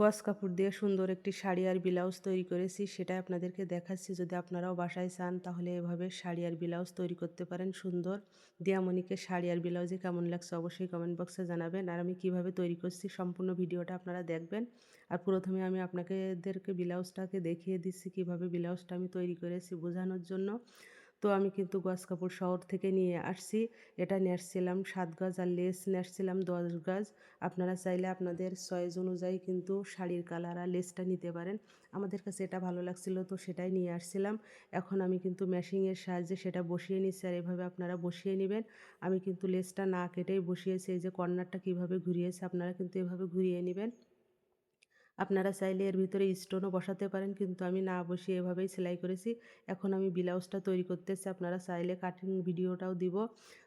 গজ কাপড় দিয়ে সুন্দর একটি শাড়ি আর ব্লাউজ তৈরি করেছি, সেটাই আপনাদেরকে দেখাচ্ছি। যদি আপনারাও বাসায় চান তাহলে এভাবে শাড়ি আর ব্লাউজ তৈরি করতে পারেন সুন্দর। দিয়ামণিকে শাড়ি আর ব্লাউজে কেমন লাগছে অবশ্যই কমেন্ট বক্সে জানাবেন। আর আমি কিভাবে তৈরি করছি সম্পূর্ণ ভিডিওটা আপনারা দেখবেন। আর প্রথমে আমি আপনাদেরকে ব্লাউজটাকে দেখিয়ে দিচ্ছি কিভাবে ব্লাউজটা আমি তৈরি করেছি বোঝানোর জন্য। তো আমি কিন্তু গজ কাপড় শহর থেকে নিয়ে আসছি। এটা নিয়ে আসছিলাম 7 গজ আর লেস নিয়ে আসছিলাম 10 গজ। আপনারা চাইলে আপনাদের চয়েস অনুযায়ী কিন্তু শাড়ির কালার আর লেসটা নিতে পারেন। আমাদের কাছে এটা ভালো লাগছিল তো সেটাই নিয়ে আসছিলাম। এখন আমি কিন্তু মেশিনের সাহায্যে সেটা বসিয়ে নিচ্ছি আর এভাবে আপনারা বসিয়ে নেবেন। আমি কিন্তু লেসটা না কেটেই বসিয়েছি। এই যে কর্নারটা কিভাবে ঘুরিয়েছি আপনারা কিন্তু এভাবে ঘুরিয়ে নেবেন। আপনারা চাইলে এর ভিতরে স্টোনও বসাতে পারেন, কিন্তু আমি না বসিয়ে এভাবেই সেলাই করেছি। এখন আমি ব্লাউজটা তৈরি করতেছি, আপনারা চাইলে কাটিং ভিডিওটাও দিব।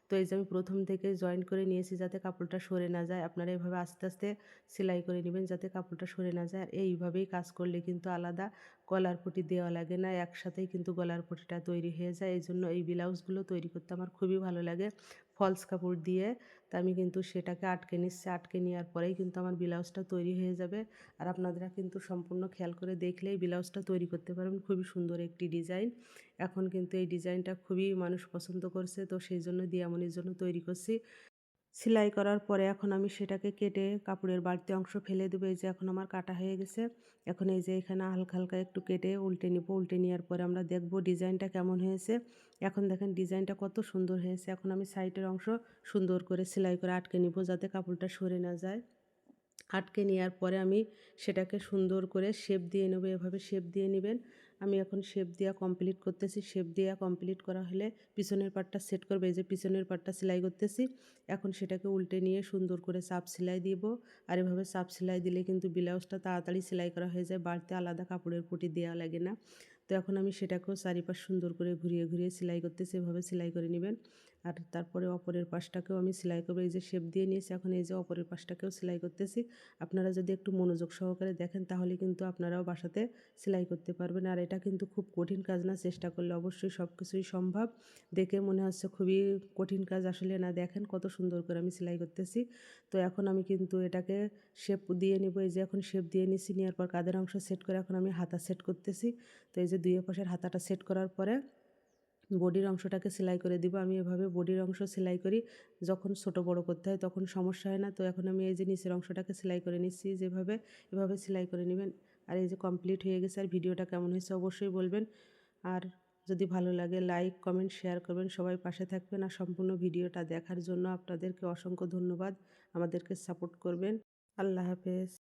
তো এই যে আমি প্রথম থেকে জয়েন করে নিয়েছি যাতে কাপড়টা সরে না যায়। আপনারা এভাবে আস্তে আস্তে সেলাই করে নেবেন যাতে কাপড়টা সরে না যায়। আর এইভাবেই কাজ করলে কিন্তু আলাদা গলার পটি দেওয়া লাগে না, একসাথেই কিন্তু গলার পটিটা তৈরি হয়ে যায়। এই জন্য এই ব্লাউজগুলো তৈরি করতে আমার খুবই ভালো লাগে ফলস কাপড় দিয়ে। তা আমি কিন্তু সেটাকে আটকে নিচ্ছি, আটকে নেওয়ার পরেই কিন্তু আমার ব্লাউজটা তৈরি হয়ে যাবে। আর আপনারা কিন্তু সম্পূর্ণ খেয়াল করে দেখলেই ব্লাউজটা তৈরি করতে পারবেন। খুবই সুন্দর একটি ডিজাইন। এখন কিন্তু এই ডিজাইনটা খুবই মানুষ পছন্দ করছে, তো সেই জন্য দিয়ামনির জন্য তৈরি করছি। সেলাই করার পরে এখন আমি সেটাকে কেটে কাপড়ের বাড়তি অংশ ফেলে দেবো। এই যে এখন আমার কাটা হয়ে গেছে। এখন এই যে এখানে হালকা হালকা একটু কেটে উল্টে নিব। উল্টে নেওয়ার পরে আমরা দেখব ডিজাইনটা কেমন হয়েছে। এখন দেখেন ডিজাইনটা কত সুন্দর হয়েছে। এখন আমি সাইডের অংশ সুন্দর করে সেলাই করে আটকে নিব যাতে কাপড়টা সরে না যায়। আটকে নেওয়ার পরে আমি সেটাকে সুন্দর করে শেপ দিয়ে নেব। এভাবে শেপ দিয়ে নেবেন। আমি এখন শেপ দেওয়া কমপ্লিট করতেছি। শেপ দেওয়া কমপ্লিট করা হলে পিছনের পাটটা সেট করবে। এই যে পিছনের পাটটা সেলাই করতেছি। এখন সেটাকে উল্টে নিয়ে সুন্দর করে চাপ সেলাই দিব। আর এভাবে চাপ সেলাই দিলে কিন্তু ব্লাউজটা তাড়াতাড়ি সেলাই করা হয়ে যায়, বাড়তি আলাদা কাপড়ের পটি দেওয়া লাগে না। তো এখন আমি সেটাকেও চারিপাশ সুন্দর করে ঘুরিয়ে ঘুরিয়ে সেলাই করতেছি। এভাবে সেলাই করে নেবেন। আর তারপরে অপরের পাশটাকেও আমি সেলাই করবো। এই যে শেপ দিয়ে নিয়েছি, এখন এই যে অপরের পাশটাকেও সেলাই করতেছি। আপনারা যদি একটু মনোযোগ সহকারে দেখেন তাহলে কিন্তু আপনারাও বাসাতে সেলাই করতে পারবেন। আর এটা কিন্তু খুব কঠিন কাজ না, চেষ্টা করলে অবশ্যই সব কিছুই সম্ভব। দেখে মনে হচ্ছে খুবই কঠিন কাজ, আসলে না, দেখেন কত সুন্দর করে আমি সেলাই করতেছি। তো এখন আমি কিন্তু এটাকে শেপ দিয়ে নেব। এই যে এখন শেপ দিয়ে নিচ্ছি, নেওয়ার পর কাঁধের অংশ সেট করে এখন আমি হাতা সেট করতেছি। তো এই যে দুই পাশের হাতাটা সেট করার পরে বডির অংশটাকে সেলাই করে দিব। আমি এভাবে বডির অংশ সেলাই করি, যখন ছোট বড় করতে হয় তখন সমস্যা হয় না। তো এখন আমি এই যে নিচের অংশটাকে সেলাই করে নিচ্ছি যেভাবে, এভাবে সেলাই করে নেবেন। আর এই যে কমপ্লিট হয়ে গেছে। আর ভিডিওটা কেমন হয়েছে অবশ্যই বলবেন। আর যদি ভালো লাগে লাইক কমেন্ট শেয়ার করবেন, সবাই পাশে থাকবেন। আর সম্পূর্ণ ভিডিওটা দেখার জন্য আপনাদেরকে অসংখ্য ধন্যবাদ। আমাদেরকে সাপোর্ট করবেন। আল্লাহ হাফেজ।